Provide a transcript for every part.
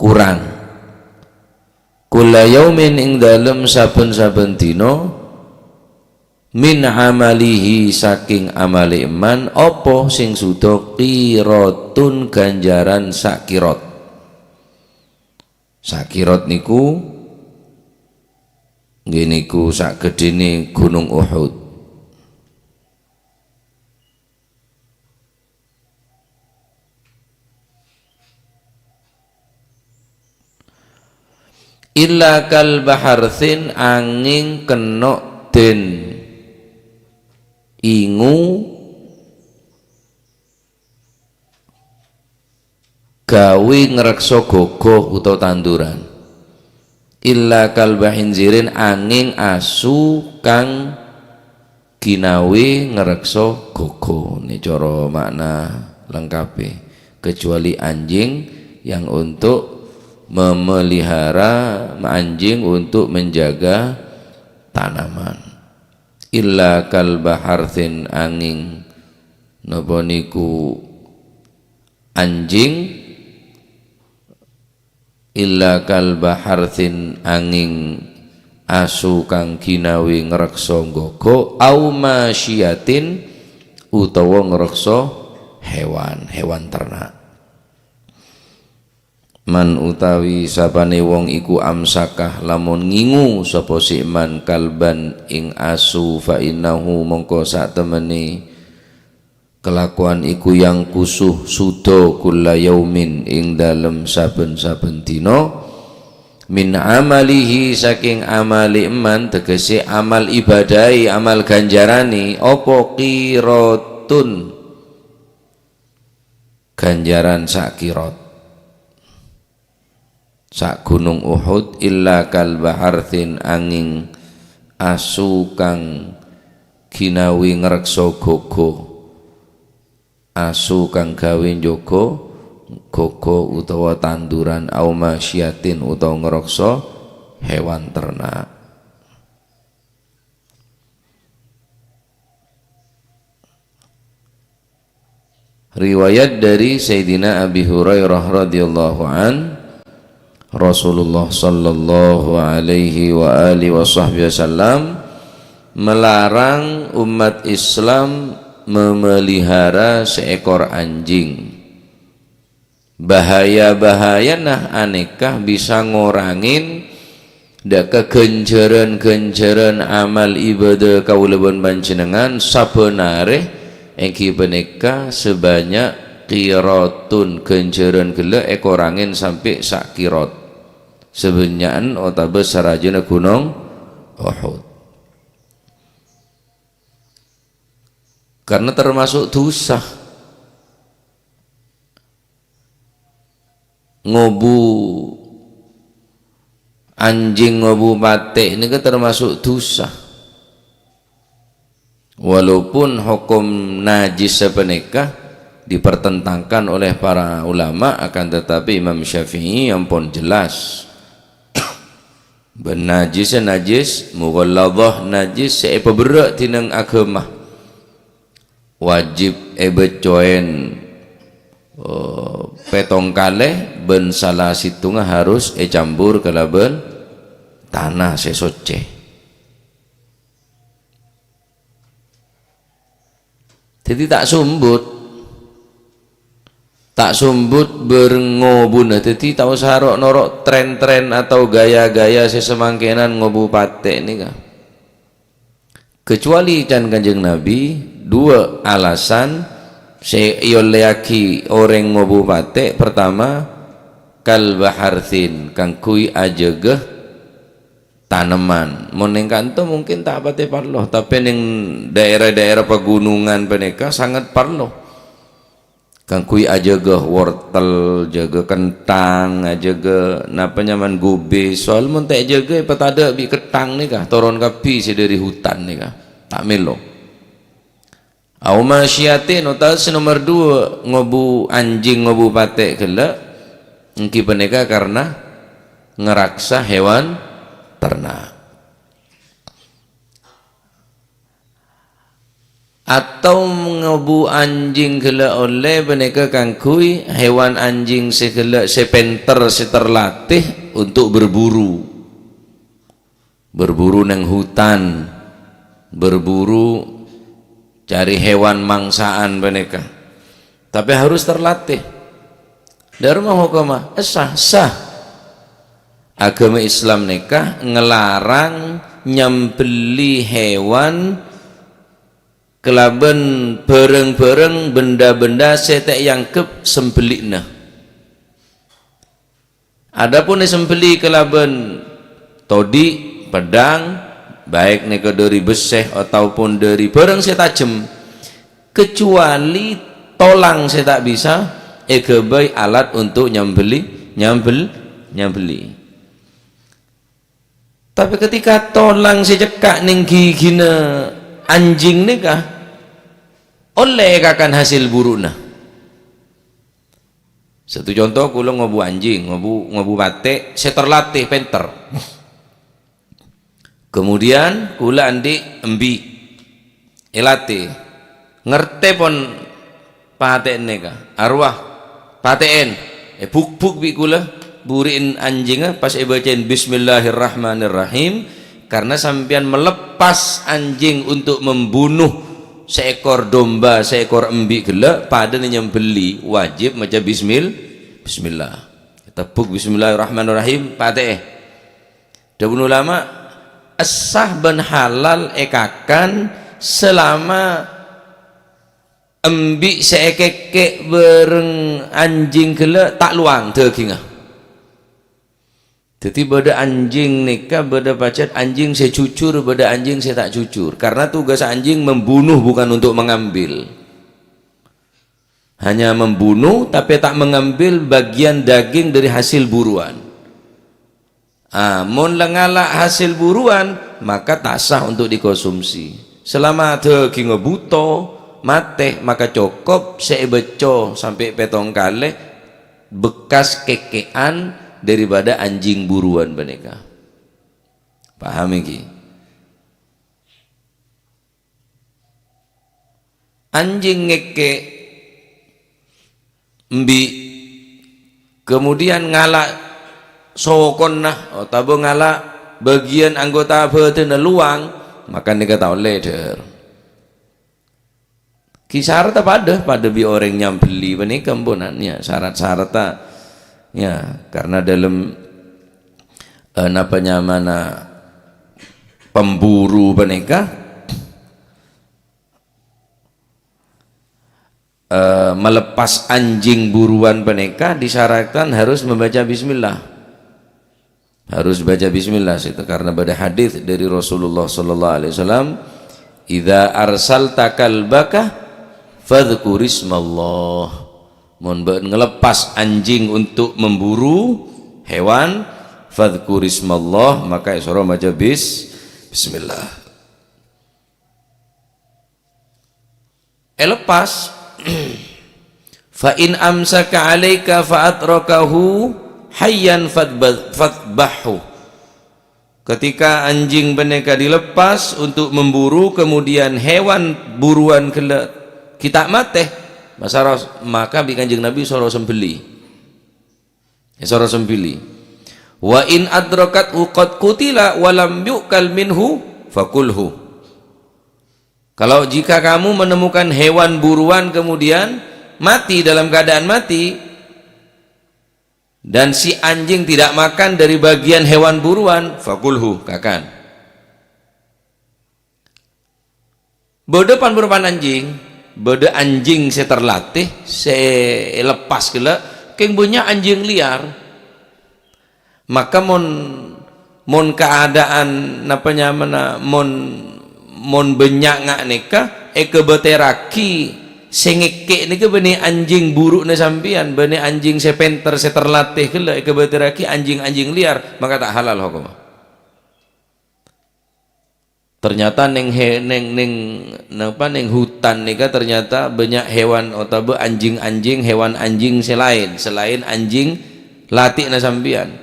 kurang. Kula yaumin ing dalem saben-saben dina min amalihi saking amali iman apa sing suda qiratun ganjaran sakirat. Sakirat niku nggih niku sak gedene Gunung Uhud. Illa kal baharthin angin kena den ingu gawe ngreksa gogoh utawa tanduran. Illa kal bahinzirin angin asu kang ginawe ngreksa gogoh. Ini cara makna lengkape. Kecuali anjing yang untuk memelihara, anjing untuk menjaga tanaman. Illa kal baharthin angin napa niku anjing, illa kal baharthin angin asu kang ginawe ngreksa nggogo au masyiatin utawa ngreksa hewan ternak. Man utawi sapane wong iku amsakah lamun ngingu sapa si man kalban ing asu fa innahu mongko sak temene kelakuan iku yang kusuh suda kulla yaumin ing dalem saben-saben dina min amalihi saking amali iman tegese amal ibadahi amal ganjarani apa qiratun ganjaran sak qirat sak gunung Uhud. Illa kal baharthin angin asu kang ginawi ngreksa gogo asu kang gawe njogo gogo utawa tanduran au masyiatin utawa ngreksa hewan ternak. Riwayat dari Sayyidina Abi Hurairah radhiyallahu an, Rasulullah sallallahu alaihi wa alihi wasallam melarang umat Islam memelihara seekor anjing. Bahaya-bahaya nah aneka bisa ngorangin da kegenceran-genceran amal ibadah kaulebon panjenengan sabenare engki peneka sebanyak qiratun genceran gele ekor angin sampai sak qirat sebenyakan otabe sarajana gunung Uhud. Karena termasuk dosa ngobu anjing ngobu mate ini kan termasuk dosa. Walaupun hukum najis sepenekah dipertentangkan oleh para ulama, akan tetapi Imam Syafi'i yang pun jelas benajis najis mughalladhah najis seapa berat tinang agama wajib becoen petong kaleh ben salah situnga harus campur kalaben tanah sesoce. Jadi tak sumbut berngobu nah, jadi tak usah norok tren-tren atau gaya-gaya sesemangkenan ngobu pate ini kah. Kecuali dan Kanjeng Nabi dua alasan seyoleaki orang ngobu pate. Pertama kal baharthin kang kui ajegeh tanaman monengkan tu mungkin tak pate parloh, tapi ning daerah-daerah pegunungan peneka sangat parloh. Kang kui ajaga wortel, jaga kentang, ajaga napa nyaman gobe. Soal mun tak jaga petada bi ketang ni kah, toron kapi si dari hutan ni kah, tak melo. Au masyiatin utas nomor 2 ngobu anjing ngobu pate kela, engki peneka karena ngeraksa hewan ternak. atau ngebu anjing gela oleh beneka kangkui hewan anjing segala sepenter seterlatih untuk berburu neng hutan, berburu cari hewan mangsaan beneka, tapi harus terlatih. Dharma hukumah sah agama Islam nikah ngelarang nyembeli hewan kelaban bareng-bareng benda-benda setek yang kep sembelikna. Adapun sembeli kelaban todi pedang baik neka dari beseh ataupun dari barang setajem, kecuali tolang saya tak bisa egebai alat untuk nyembeli. Tapi ketika tolang sejekak ning gigina anjing nikah oleh kakan hasil buruna. Satu contoh kula ngobu anjing, ngobu batik, saya terlatih penter. Kemudian kula andi embi elate ngerti pon paten nikah arwah paten buk bi kula buriin anjingnya pas bacain bismillahirrahmanirrahim, karena sampean melepas anjing untuk membunuh seekor domba, seekor embi gela pada nyembeli wajib maca bismillah. Tepuk bismillahirrahmanirrahim pateh. Dawun ulama sah ben halal ekakan selama embi seekeke bereng anjing gela tak luang dagingnya. Jadi beda anjing nikah, beda pacet anjing saya cucur, beda anjing saya tak cucur. Karena tugas anjing membunuh bukan untuk mengambil. Hanya membunuh tapi tak mengambil bagian daging dari hasil buruan. Mun lengala hasil buruan maka tak sah untuk dikonsumsi. Selama daging buto mate maka cukup sebeco sampai petong kali bekas kekean daripada anjing buruan beneka. Paham iki? Anjing ngeke mbi kemudian ngalak sokon nah atau ngalak bagian anggota badan luang, maka neka tahu leder. Kisar pada bi orang nyambeli beneka mbonannya syarat-syarat ya, karena dalam mana pemburu beneka melepas anjing buruan beneka disyaratkan harus membaca bismillah, harus baca bismillah itu karena pada hadis dari Rasulullah sallallahu alaihi wasallam, idza arsalta kalbaka fadhkurismallah, mun ngelepas anjing untuk memburu hewan fadhkurismallah maka isra maca bismillah. Lepas fa in amsaka alaika fa atrakahu hayyan fadbahu, ketika anjing beneka dilepas untuk memburu kemudian hewan buruan kita mate maka bi Kanjeng Nabi soro sembeli. Soro sembeli. Wa in adrakat qad qutila wa lam yuqal minhu fakulhu. Kalau jika kamu menemukan hewan buruan kemudian mati dalam keadaan mati dan si anjing tidak makan dari bagian hewan buruan, fakulhu, kakan. Bodopan berupan anjing, beda anjing saya terlatih, saya lepas gila, keng punya anjing liar, maka mon keadaan napanya mana mon benyak ngak neka kebeteraki sengeke neka beni anjing buruk na sampian, beni anjing saya penter saya terlatih gila kebeteraki anjing liar, maka tak halal hukum. Ternyata neng hutan nika ternyata banyak hewan atau anjing hewan anjing selain anjing latih na sambian,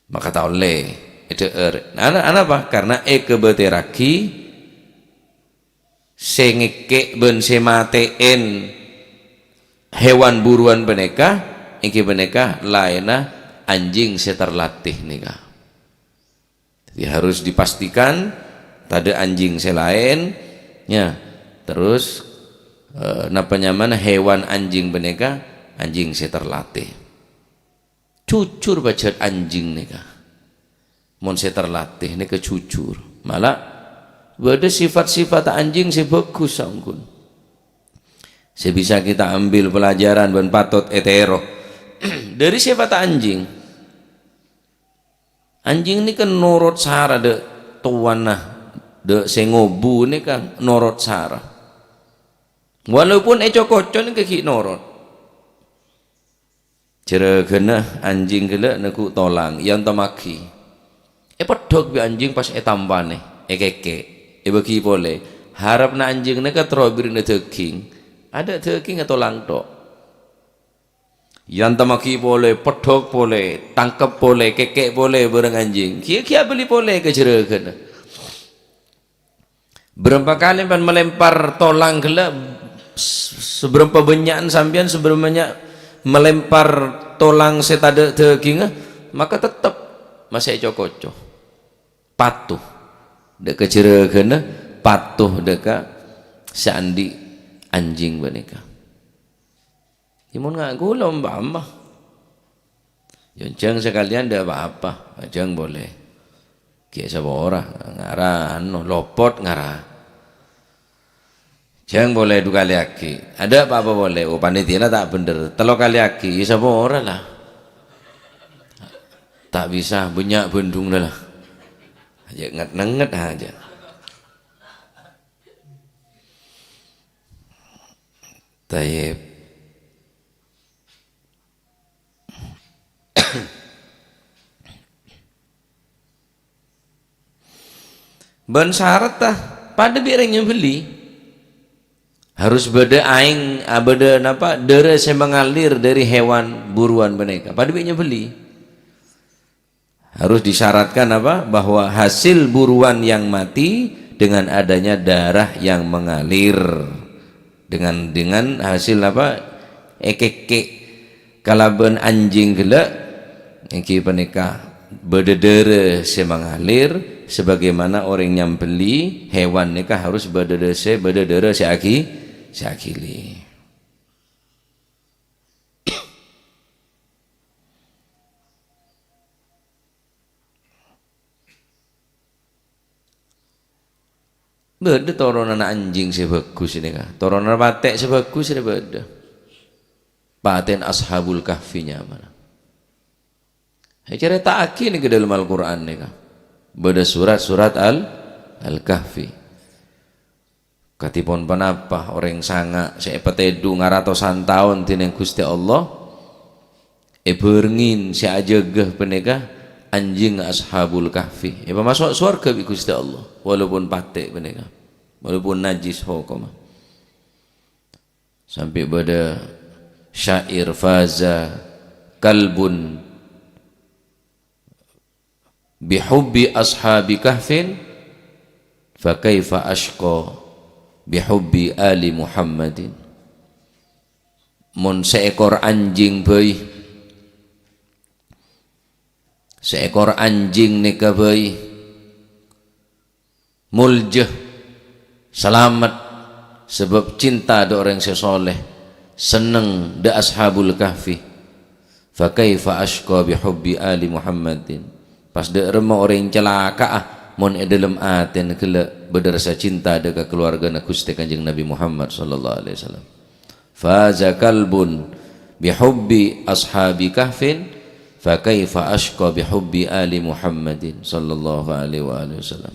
maka tak oleh itu apa karena kebeteraki sengeke ben sematein hewan buruan beneka iki beneka lainnya anjing seterlatih nika. Jadi harus dipastikan tada anjing selain ya, terus napanya mana hewan anjing beneka anjing seterlatih. Cucur baca anjing nika mon seterlatih nika cucur, malah ada sifat-sifat anjing si bagus anggun. Sebisa kita ambil pelajaran ben patut etero dari sifat anjing. Anjing ini kan norot sara de tuanah de sengobu ini kan norot sara. Walaupun eco-koco ini kaki norot. Ceregena anjing gila naku tolang yang tamaki. Pedok bi anjing pas etampane keke. Bagi boleh. Harap na anjing neka terobir na daging. Ada daging atau langtok. Yang tamaki boleh, pedok boleh, tangkap boleh, kekek boleh bareng anjing. Kia beli boleh ke jeragan. Berapa kali pan melempar tolang gelap, seberapa banyak sampian seberapa banyak melempar tolang setada daging, maka tetap masih cocok. Patuh. Dek ke jeragan, patuh deka seandi anjing boneka. Imun nggak gula mbak Jonceng sekalian ada apa-apa, ajang boleh. Kia sabora ngarah, lopot ngarah. Jang boleh 2 kali aki. Ada apa-apa boleh. Oh panitia tak bener. 3 kali aki, sabora lah. Tak bisa banyak bendung lah. Aja nget aja. Tayyib. Ben syarat tah pada birengnya beli harus beda aing beda napa dere yang mengalir dari hewan buruan beneka pada birengnya beli harus disyaratkan apa bahwa hasil buruan yang mati dengan adanya darah yang mengalir dengan hasil apa ekeke kalaben anjing gelak iki beneka beda-dere yang mengalir sebagaimana orang yang beli hewan nikah harus beda-dere seakili. Beda toronan anjing sebagus ini kah? Toronan patek sebagus ini beda. Paten ashabul kahfinya mana? Cerita aki ini ke dalam Al-Quran nih kah? Beda surat Al-Kahfi. Katipun panapa orang sanga seepetedu ngaratosan tahun tineng Gusti Allah berngin seajegeh penegah anjing ashabul kahfi masuk surga bi Gusti Allah walaupun patek penegah walaupun najis hokoma sampai pada syair faza kalbun bihubbi ashabi kahfin fa kaifa ashqa bihubbi ali Muhammadin. Mun seekor anjing bayi seekor anjing nika bayi muljah selamat sebab cinta ada orang sesoleh seneng da ashabul kahfi fa kaifa ashqa bihubbi ali Muhammadin. Pas de remah orang celaka mon dalam aten kela berasa cinta dekat keluarga Gusti Kanjeng Nabi Muhammad sallallahu alaihi wasallam. Faza kalbun bihubbi ashabi kahfin fa kaifa ashqa bihubbi ali Muhammadin sallallahu alaihi wasallam.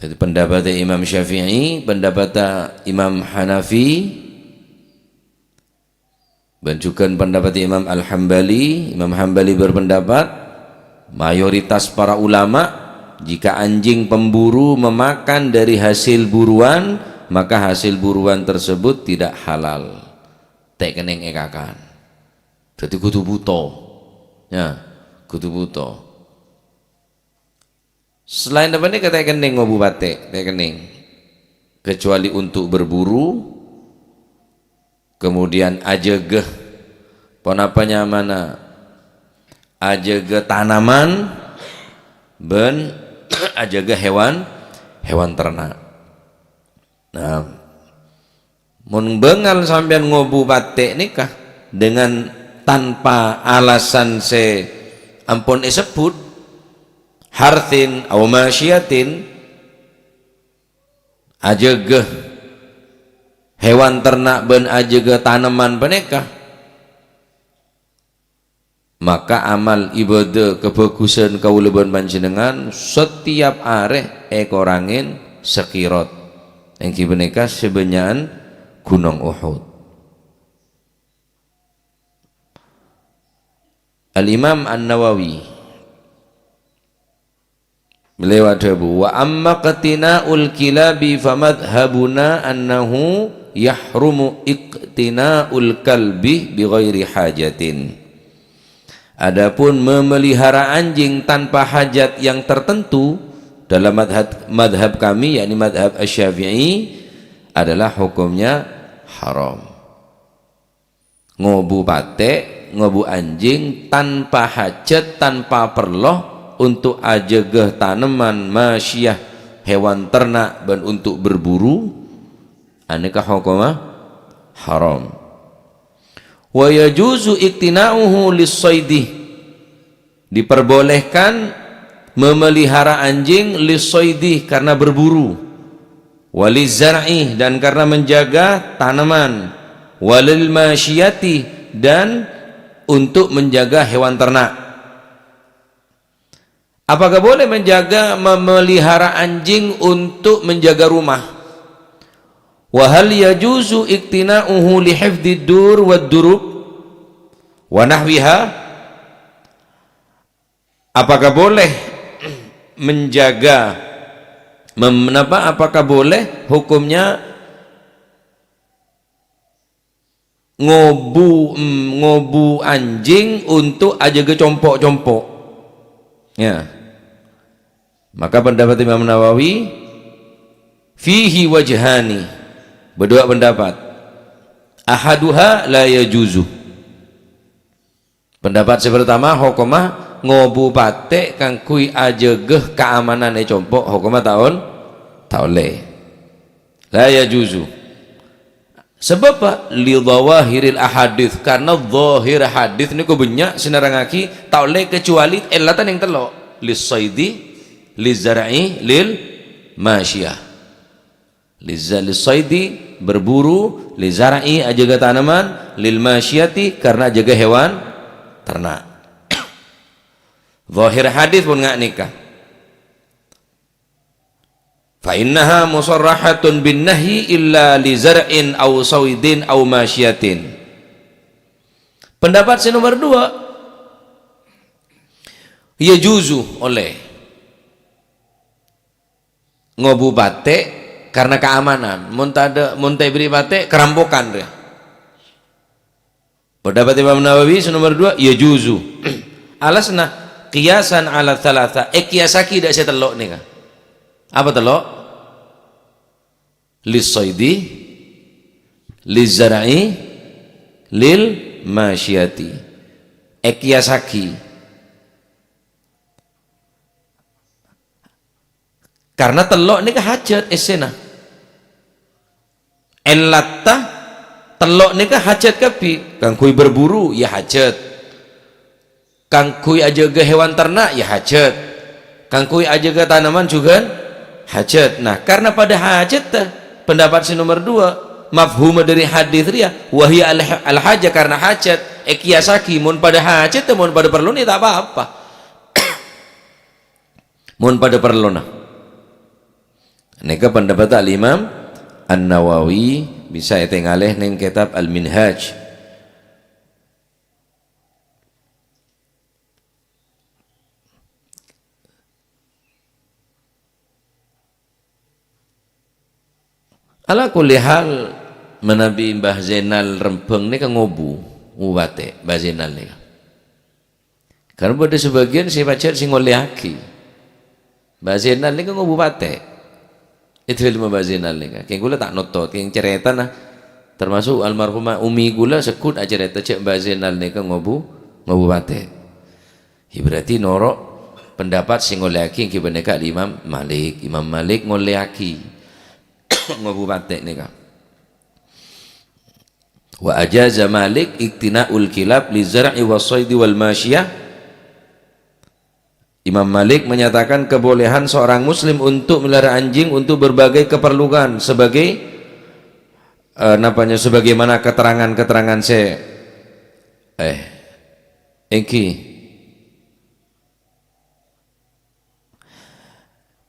Jadi pendapat Imam Syafi'i, pendapat Imam Hanafi, dan juga pendapat Imam Al-Hambali. Imam Hambali berpendapat mayoritas para ulama jika anjing pemburu memakan dari hasil buruan maka hasil buruan tersebut tidak halal. Tak keneng ekakan. Dadi kudu buta. Ya, kudu buta. Selain apa ini kata kening ngobu batik, kata kening. Kecuali untuk berburu, kemudian ajegeh, ponapanya mana? Ajegeh tanaman, ben ajegeh hewan ternak. Nah, mun bengal sampean ngobu batik nikah dengan tanpa alasan se ampun disebut harthin aw masyiatin, ajegeh hewan ternak ben ajegeh tanaman penekah, maka amal ibadah kebagusan kauleuban panjenengan setiap areh ekorangin sekirot yang kibeneka sebenyan gunung Uhud. Al-Imam An-Nawawi beliau adabu wa amma qatina'ul kilabi famadhabuna annahu yahrumu iqtina'ul kalbi bighairi hajatin. Adapun memelihara anjing tanpa hajat yang tertentu dalam madhab kami, yakni madhab Asy-Syafi'i, adalah hukumnya haram. Ngobu batik, ngobu anjing tanpa hajat, tanpa perloh, untuk ajegeh tanaman, masyiyah, hewan ternak, dan untuk berburu, aneka hukumnya haram. Wa yajuzu iktina'uhu lis-saidi, diperbolehkan memelihara anjing lis-saidi karena berburu, waliz-zar'i dan karena menjaga tanaman, walil masyiyati dan untuk menjaga hewan ternak. Apakah boleh memelihara anjing untuk menjaga rumah? Wa hal yajuzu iktina'uhu li hifdzid dur wad durub wa nahwiha? Apakah boleh menjaga apakah boleh hukumnya ngobu anjing untuk ajaga compok-compok? Ya. Maka pendapat Imam Nawawi fihi wajhani, berdua pendapat. Ahaduha la yajuzu, pendapat pertama hukumah ngobu batik kang kui ajegeh keamanane compok, hukumah taun taule la yajuzu. Sebab li dhawahiril ahadits, karena zahir hadits niku banyak sinerangaki taule kecuali elatan yang telok lis saidi, liz zar'i, lil masyiyah. Liz saidi berburu, liz zar'i ajaga tanaman, lil masyiyati karena jaga hewan ternak. Zahir hadis pun nggak nikah. Fa innaha musarrahatun bin nahyi illa li zar'in aw sawidin aw masyiatin. Pendapat nomor 2, ya juzu oleh ngobu batik karena keamanan, muntai beri batik kerampokan dia. Pendapat Imam Nawawi nomor 2, ya juzu. Alasna qiyasan ala thalatha, kiasaki dak saya telok nih kan. Apa telok? Lis saidi, liz zar'i, lil masyiyati. Kiasaki. Karena telok nih hajat esena. Elatta telok nih hajat kapi. Kang kui berburu ya hajat. Kang kui ajaga hewan ternak ya hajat. Kang kui ajaga tanaman juga hajat. Nah, karena pada hajat pendapat nomor 2, mafhum dari hadis dia wahya al hajat, karena hajat kiasaki mun pada hajat mun pada perlu ni tak apa-apa. Mun pada perlu nah. Nika pendapat al-Imam An-Nawawi, bisa etengaleh ning kitab Al-Minhaj. Ala kulli hal menabi Mbah Zainal Rempeng ini kan ngobu. bate bazinal nika. Karena pada sebagian si pacar sing ngoleaki bazinal nika ngobu bate. Itu ilmu bazinal nika. Keng gula tak notot, keng cerita nah termasuk almarhumah umi gula sekut aja cerita cek bazinal nika ngobu bate. Berarti norok pendapat sing ngoleaki yang kiberneka Imam Malik ngoleaki ngobu bate nika. Wa ajaza Malik iktina'ul kilab li zar'i was-saidi wal masyiyah. Imam Malik menyatakan kebolehan seorang muslim untuk melihara anjing untuk berbagai keperluan sebagai sebagaimana keterangan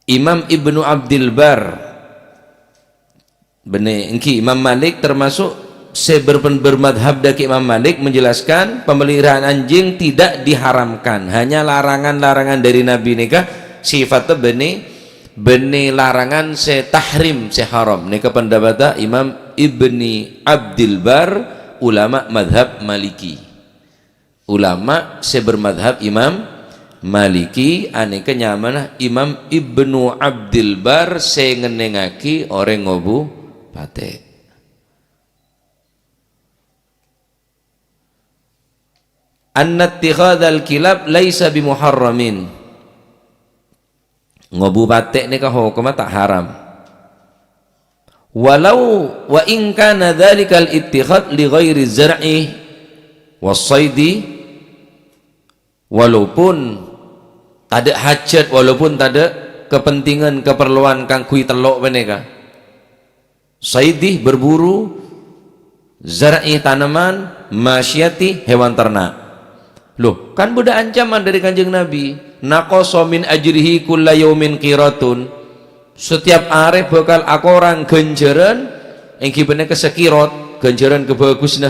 Imam Ibnu Abdil Bar Imam Malik termasuk bermadhab dari Imam Malik menjelaskan pemeliharaan anjing tidak diharamkan, hanya larangan-larangan dari Nabi nikah sifatnya beni larangan tahrim haram nikah pendapat Imam Ibni Abdil Bar ulama madhab Maliki, ulama bermadhab Imam Maliki aneka nyamanah Imam Ibnu Abdil Bar ngenengaki orang ngobu pate. Anna ittikhadal kilab laisa bimuharramin. Ngobu batik ni kah hukumnya tak haram. Walau wa in kana dzalikal ittikhad li ghairi zar'i was-saidi, walaupun tak ada hajat, walaupun tak ada kepentingan keperluan kang kui telok beneka. Saidi berburu, zar'i tanaman, masyati hewan ternak. Loh, kan budak ancaman dari Kanjeng Nabi, naqasa min ajrihi kulla yaumin qiratun. Setiap hari bakal akorang ganjaran engki bener kesekirot, ganjaran kebagusna.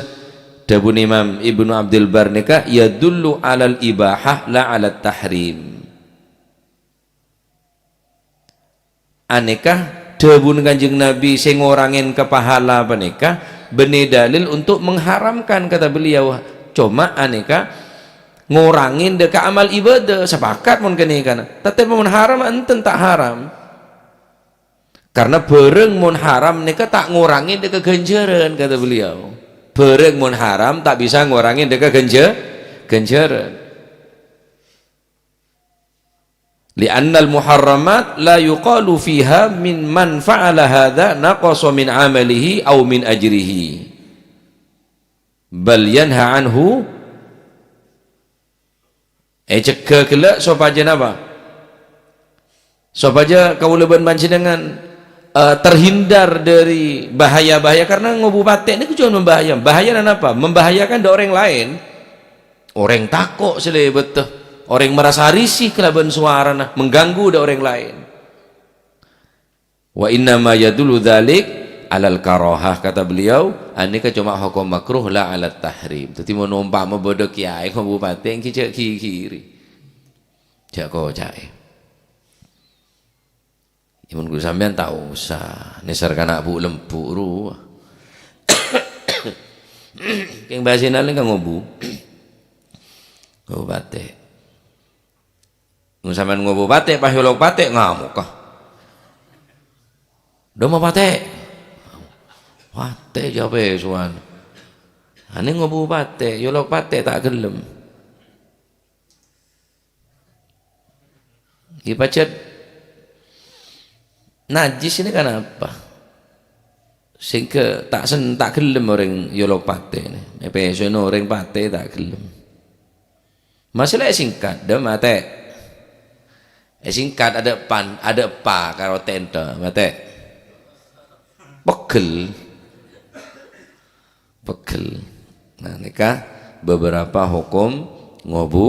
Dabun Imam Ibnu Abdul Bar nika yadullu alal ibahah la alat tahrim. Anekah dabun Kanjeng Nabi sing ngorangin kepahala panika bene dalil untuk mengharamkan kata beliau. Cuma aneka ngurangin deka amal ibadah sepakat mun kene kana tetapi mun haram enten tak haram karena bareng mun haram nika tak ngurangin deka ganjaran kata beliau. Bareng mun haram tak bisa ngurangin deka ganjaran. Li'anna al-muharramat la yuqalu fiha min man fa'ala hadha naqasa min amalihi aw min ajrihi bal yanha anhu cegah kelak sopaja napa sopaja kaulaban panjenengan terhindar dari bahaya-bahaya karena ngobu batik ini cuma bahaya dan apa membahayakan do orang lain, orang takut selebet orang merasa risih kelaban suara nah mengganggu do orang lain. Wa inna ma yadullu dzalik alal karohah kata beliau anika cuma hukum makruh la alat tahrim. Dadi mau numpak bodoh kiai ngobu batik ki kiri jak kocake. Imun ku sampean tak usah nisarkan anak bu lembu ruah. Keng basinal kang ngobu. Ngobu batik. Mun sampean ngobu batik pahyolok batik ngamuk kah? Do mau batik. Batik jape suan. Ane ngobu batik, yolok batik tak gelem. Ki pacet najis ini kan apa? Sehingga tak gelem orang yolok pate ini. Pesono orang pate tak gelem. Masalah singkat, dah mate. Singkat ada pan, ada pa karo tente mate. Pegel. Nah, nikah beberapa hukum ngobu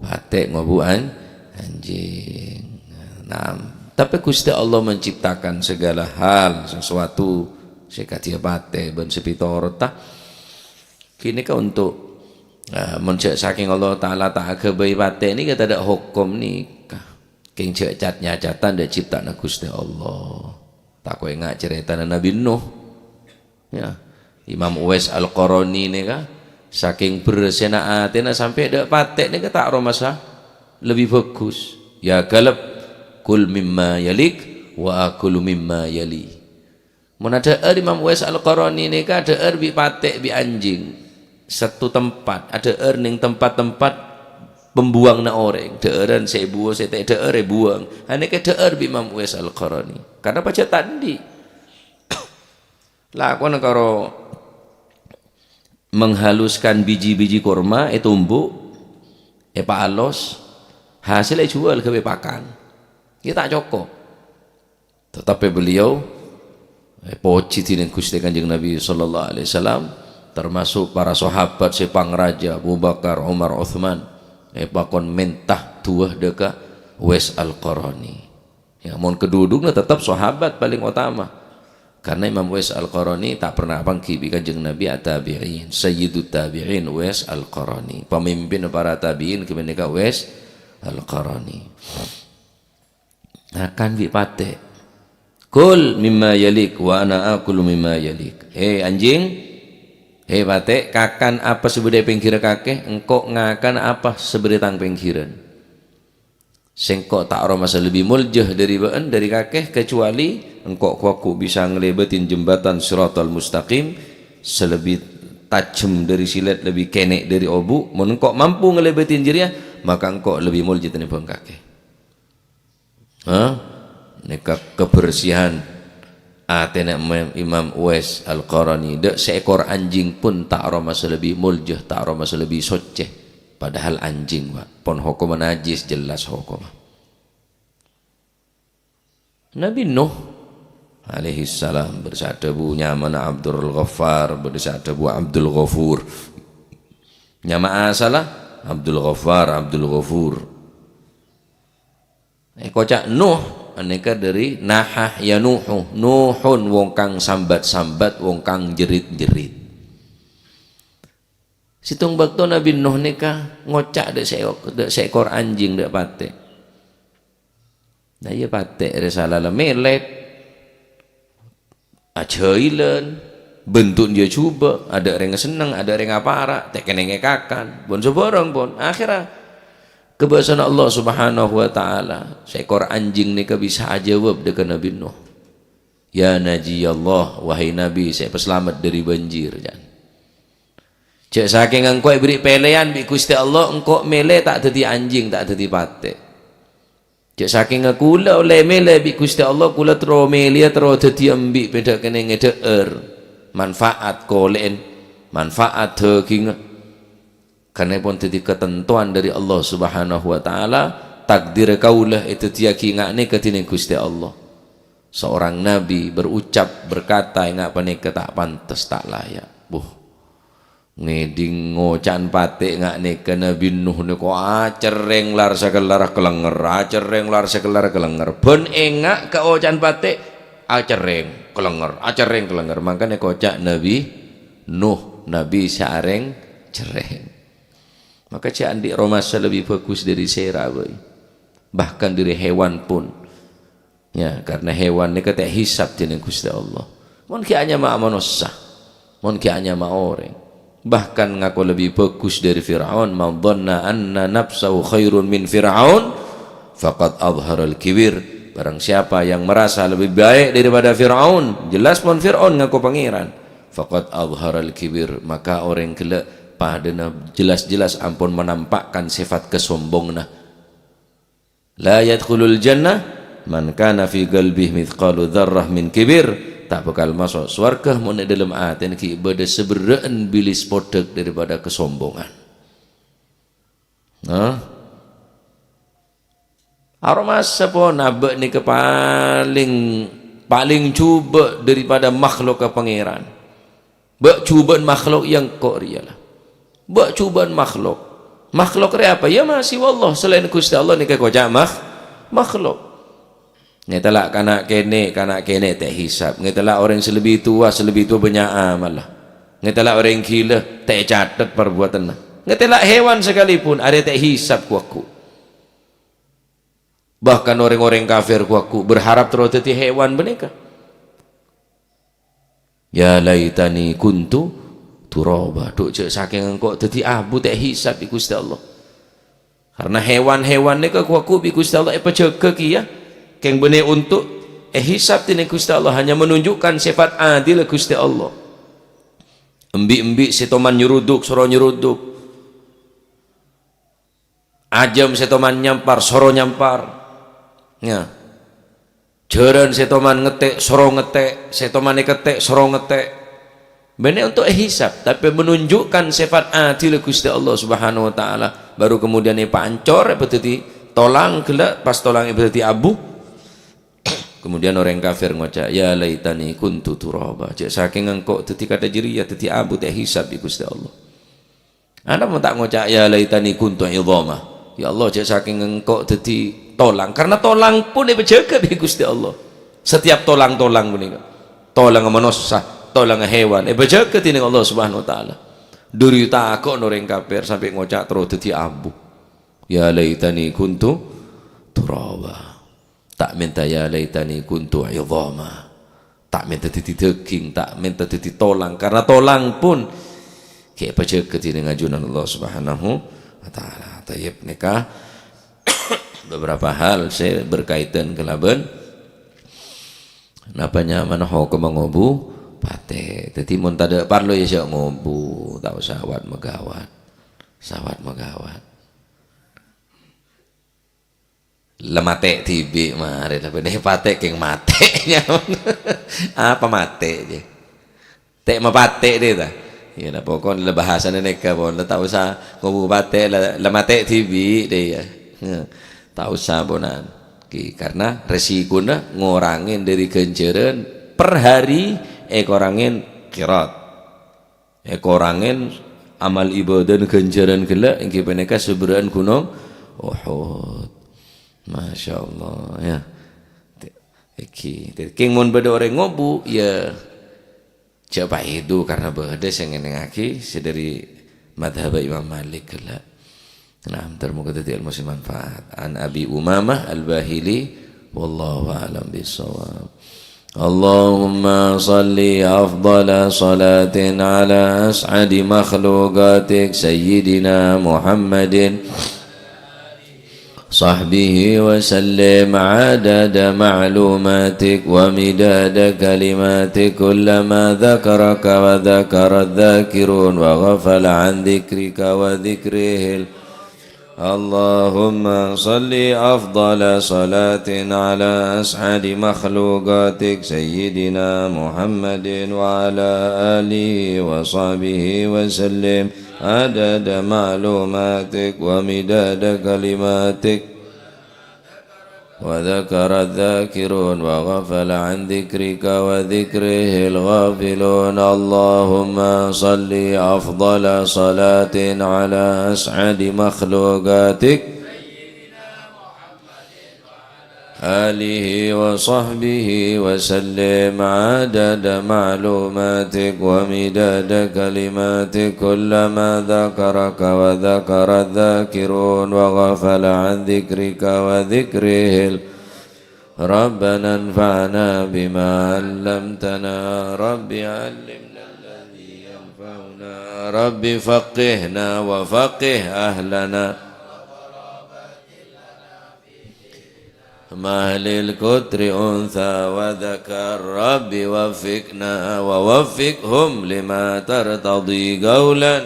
pate ngobuan anjing. Nah, tapi Gusti Allah menciptakan segala hal sesuatu sekatia pate ben sepitorot ta kini ka untuk mencek saking Allah taala tak kebai pate ini kata ada hukum nikah king cek catnya catan dia ciptaan Gusti Allah tak kowe ngak cerita Nabi Nuh ya Imam Uwais Al-Qarani nika saking bersena atena sampai dak patek ni tak ro masa lebih bagus. Ya galab kul mimma yalik wa akulu mimma yali. Mun ada Imam Uwais Al-Qarani ni ka ada bi patek bi anjing satu tempat, ada ning tempat-tempat pembuang na orang, deeran saya buang, saya tak deer buang. Ane ke deer bi Imam Uwais Al-Qarani. Karena baca tadi. Lah aku karo menghaluskan biji-biji kurma tumbuk palos hasilnya jual ke pakan. Kita tak cukup. Tetapi beliau poci dengan Gusti Kanjeng Nabi sallallahu alaihi wasallam, termasuk para sahabat sepang raja Abu Bakar, Umar, Uthman pakon mentah tuah deka Uwais Al-Qarani. Ya mohon keduduknya tetap sahabat paling utama. Karena Imam Uwais Al-Qarani tak pernah pangki bi Kanjeng Nabi at-tabi'in, sayyidut tabi'in Uwais Al-Qarani, pemimpin para tabi'in kemenika Uwais Al-Qarani. Akan bi pate kul mimma yalik wa ana akulu mimma yalik. Anjing, pate kakan apa sebede pengkira kakek, engkau ngakan apa sebede tang pengkiran. Sengkok tak ora masa lebih muljah dari kakek, kecuali engkau kuaku bisa ngelebetin jembatan Siratal Mustaqim selebih tajam dari silet, lebih kenek dari obu. Mun engkau mampu ngelebetin jeria, maka engkau lebih muljah tenimbang kakek. Neka kebersihan atena Imam Uwais Al-Qarani, dek seekor anjing pun tak ora masa lebih muljah, tak ora masa lebih soceh. Padahal anjing pon hukum najis jelas hukum. Nabi Nuh alaihi salam bersadabu nyaman Abdul Ghaffar, bersadabu Abdul Ghafur. Nyama asalah Abdul Ghaffar, Abdul Ghafur. Kocak Nuh aneka dari nahah ya Nuhun wong kang sambat-sambat, wong kang jerit-jerit. Situng bakto Nabi Nuh nikah ngocak dek seekor anjing dek patek. Nah iya patek resalah melet ajailan bentuk dia coba, ada orang seneng, ada orang aparak, tak kena ngekakan bon seborong bon akhirnya kebesaran Allah Subhanahu wa taala seekor anjing nikah bisa jawab dekat Nabi Nuh, ya Naji Allah, wahai Nabi saya peselamat dari banjir. Jangan cek saking engkau beri pelean bi Gusti Allah, engkau mele tak jadi anjing, tak jadi patek. Cek saking aku oleh mele bi Gusti Allah, kula tero mele tero jadi ambi beda kene ngedeer manfaat kolen, manfaat heking. Karena pun jadi ketentuan dari Allah Subhanahu wa taala, takdir kaulah itu tiaki ngakne ketine Gusti Allah. Seorang nabi berucap berkata ngak panika tak pantas, tak layak. Ngeding ngocan patek ngak neka Nabi Nuh neko acereng lar sakelar kelenger, acereng lar sakelar kelenger. Ben engak ke ocan patek acereng kelenger. Makanya kocak Nabi Nuh, Nabi sareng cereng. Maka cak andik romasa lebih bagus dari sera boy. Bahkan dari hewan pun. Ya, karena hewan ni kata hisab jeneng Gusti Allah. Mun ki hanya ma manusia, mun ki hanya ma orang. Bahkan ngaku lebih bagus dari Fir'aun. Man dhanna anna nafsahu khairun min Fir'aun faqad adharal kibir. Barang siapa yang merasa lebih baik daripada Fir'aun, jelas pun Fir'aun ngaku pangeran, faqad adharal kibir, maka orang kelak padana jelas-jelas ampun menampakkan sifat kesombongna. La yadkhulul jannah man kana fi qalbihi mithqalu dzarrah min kibir. Tak bakal masuk surga mun dalam aten ki beda seberaan bilis podek daripada kesombongan. Aromas apa nabek ni ke paling cuba daripada makhluk ke pangeran. Bak cubaan makhluk yang kok rialah. Bak cubaan makhluk. Makhluk ria apa? Ya masih wallah selain Gusti Allah ni ke kocak makhluk. Ngetelak kanak kene tak hisap. Ngetelak orang selebih tua banyak amal lah. Ngetelak orang gila tak catat perbuatan lah. Ngetelak hewan sekalipun ada tak hisap kuaku. Bahkan orang-orang kafir kuaku berharap terus jadi hewan beneka. Ya laitani kuntu turaba. Duk cek saking engkau dadi abu tak hisab iku Gusti Allah. Karena hewan-hewan ni ku Gusti Allah jaga ki ya. Keng bene untuk hisab tini Gusti Allah hanya menunjukkan sifat adil Gusti Allah. Embi-embi setoman nyuruduk, soro nyuruduk. Ajam setoman nyampar, soro nyampar. Ya. Jeren setoman ngetek, soro ngetek, setoman ketek, soro ngetek. Benar untuk hisab, tapi menunjukkan sifat adil Gusti Allah Subhanahu wa taala. Baru kemudian ini pancor berarti tolang gelak, pas tolang berarti abu. Kemudian orang kafir ngocak, ya laitani kuntu turaba. Cek saking engkau dadi kata jiriya dadi abu tak hisab di Gusti Allah. Anda mau tak ngocak ya laitani kuntu idhama. Ya Allah cek saking engkau dadi tolang, karena tolang pun dijaga di Gusti Allah. Setiap tolang-tolang punika. Tolang manusia, tolang hewan bajaga tining Allah Subhanahu wa taala. Duri takok orang kafir sampai ngocak terus dadi abu. Ya laitani kuntu turaba. Tak minta ya laitani kuntu idhama. Tak minta dadi daging, tak minta dadi tolang, karena tolang pun kayak bajaga tining ajunan Allah Subhanahu wa taala. Tayyib nikah beberapa hal saya berkaitan kelaban napanya manaho ke mengobu pate. Jadi mun tada parlo ya sia ngobu, tak usah sawat megawat. Sawat megawat. Lemate tibi mare tapi ne pate keng mate nya. Apa mate je. Tek mapate dia ta. Ya dah pokon le bahasane neka pon tak usah ngobu pate lemate tibi dia. Tak usah bonan. Karena resikonya ngurangin dari ganjaran per hari korangin kirat korangin amal ibadah ganjaran gelak ingki peneka seberaan gunung Uhud. Masya Allah ya. King mun beda orang ngobu ya coba itu karena beda yang ngaki sedari madhab Imam Malik gelak. Nah, termoga tadi ilmu manfaat. An Abi Umamah Al-Bahili wallahu a'lam bissawab. Allahumma salli afdala salatin ala as'adi makhluqatik sayyidina Muhammadin sahbihi wa sallim adada ma'lumatik wa midada kalimatik kullama dhakaraka wa dhakara dhakirun wa ghafala an dhikrika wa dhikrihil. اللهم صل أفضل صلاة على أسعد مخلوقاتك سيدنا محمد وعلى آله وصحبه وسلم عدد معلوماتك ومداد كلماتك وذكر الذاكرون وغفل عن ذكرك وذكره الغافلون. اللهم صل أفضل صلاة على أسعد مخلوقاتك آله وصحبه وسلم عدد معلوماتك ومداد كلماتك كلما ذكرك وذكر الذاكرون وغفل عن ذكرك وذكره ربنا انفعنا بما علمتنا رب علمنا الذي ينفعنا رب فقهنا وفقه أهلنا مهل الكتر أنثى وذكر رب وفقنا ووفقهم لما ترتضي قولا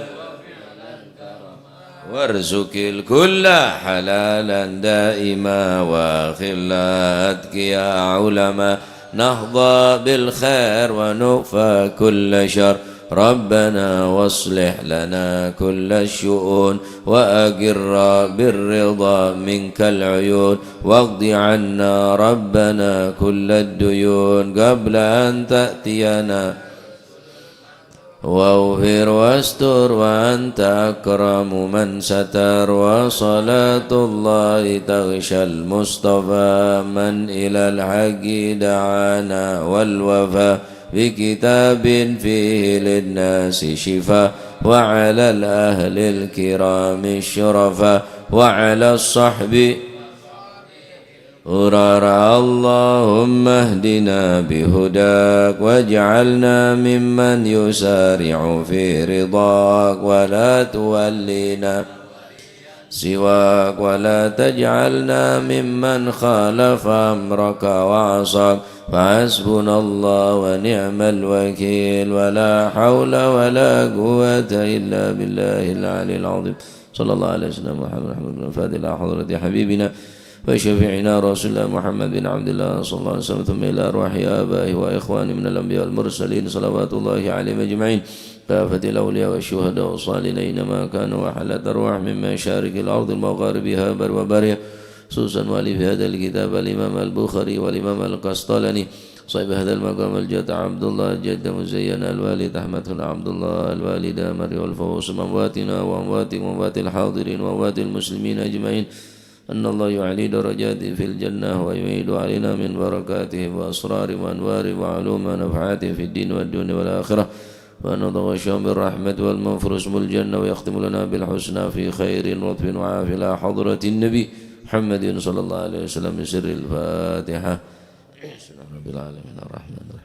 وارزق الكل حلالا دائما وخلاتك يا علماء نهضى بالخير ونوفى كل شر ربنا واصلح لنا كل الشؤون وأقر بالرضا منك العيون واقض عنا ربنا كل الديون قبل أن تأتينا واغفر واستر وأنت أكرم من ستر وصلاة الله تغشى المصطفى من إلى الحق دعانا والوفا بكتاب فيه للناس شفاء وعلى الأهل الكرام الشرفاء وعلى الصحب غرارا اللهم اهدنا بهداك واجعلنا ممن يسارع في رضاك ولا تولينا سواك ولا تجعلنا ممن خالف أمرك وعصاك فحسبنا الله ونعم الوكيل ولا حول ولا قوة إلا بالله العلي العظيم صلى الله عليه وسلم محمد بن الفاتح إلى حضرة حبيبنا وشفيعنا رسول الله محمد بن عبد الله صلى الله عليه وسلم ثم إلى أرواح آبائه وإخوانه من الأنبياء والمرسلين صلوات الله عليهم أجمعين كافة الأولياء والشهداء والصالحين ما كانوا وحلت أرواح من مشارق الأرض المغاربها بر وبرها خصوصا والي في هذا الكتاب الإمام البخاري والإمام القسطلاني صاحب هذا المقام الجد عبد الله الجد مزين الوالد أحمد عبد الله الوالدة مريم والفوز أمواتنا وأمواتكم وأموات الحاضرين وأموات المسلمين أجمعين أن الله يعلي درجاته في الجنة ويميد علينا من بركاته وأسرار وأنوار وعلوم ونفعاته في الدين والدنيا والآخرة وأن نغشهم بالرحمة والمغفر اسم الجنة ويختم لنا بالحسنى في خير لطف وعافية إلى حضرة النبي محمد صلى الله عليه وسلم بسر الفاتحة. بسم الله الرحمن الرحيم.